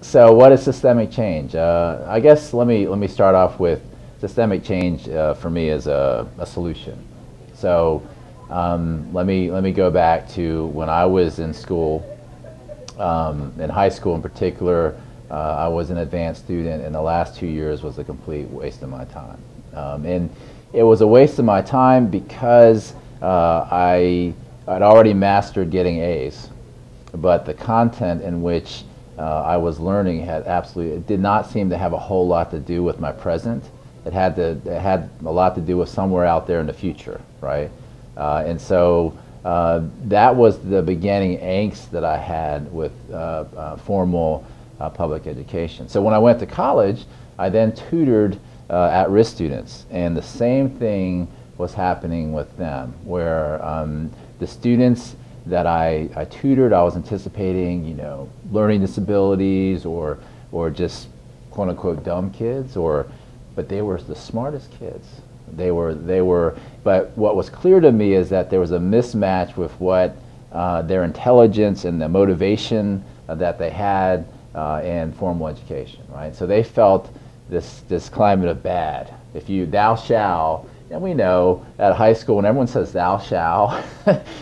So what is systemic change? I guess let me start off with systemic change for me as a solution. So let me go back to when I was in school, in high school in particular. I was an advanced student, and the last 2 years was a complete waste of my time. And it was a waste of my time because I'd already mastered getting A's, but the content in which I was learning it did not seem to have a whole lot to do with my present. It had a lot to do with somewhere out there in the future, right? And so that was the beginning angst that I had with formal public education. So when I went to college, I then tutored at-risk students, and the same thing was happening with them, where the students that I tutored, I was anticipating, learning disabilities or just quote unquote dumb kids, but they were the smartest kids. But what was clear to me is that there was a mismatch with what their intelligence and the motivation that they had in formal education, right? So they felt this climate of bad. If you thou shall. And we know at high school, when everyone says thou shall,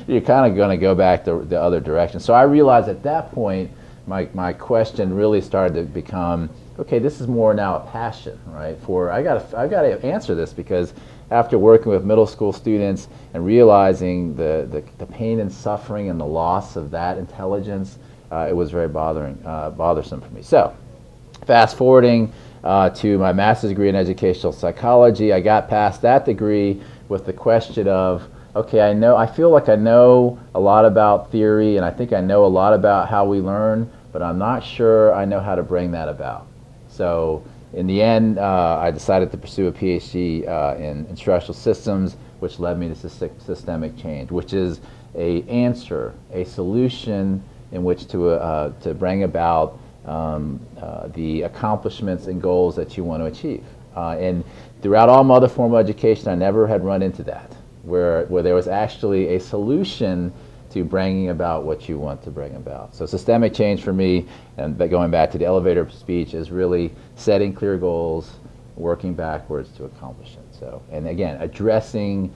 you're kind of going to go back the other direction. So I realized at that point, my question really started to become, okay, this is more now a passion, right? I got to answer this, because after working with middle school students and realizing the pain and suffering and the loss of that intelligence, it was very bothersome for me. So fast forwarding to my master's degree in educational psychology, I got past that degree with the question of, okay, I feel like I know a lot about theory, and I think I know a lot about how we learn, but I'm not sure I know how to bring that about. So in the end, I decided to pursue a PhD in instructional systems, which led me to systemic change, which is a solution in which to bring about the accomplishments and goals that you want to achieve. And throughout all my other formal education, I never had run into that, where there was actually a solution to bringing about what you want to bring about. So systemic change for me, and going back to the elevator speech, is really setting clear goals, working backwards to accomplish it. So, and again, addressing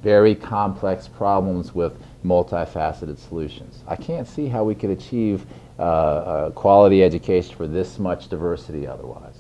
very complex problems with multifaceted solutions. I can't see how we could achieve quality education for this much diversity otherwise.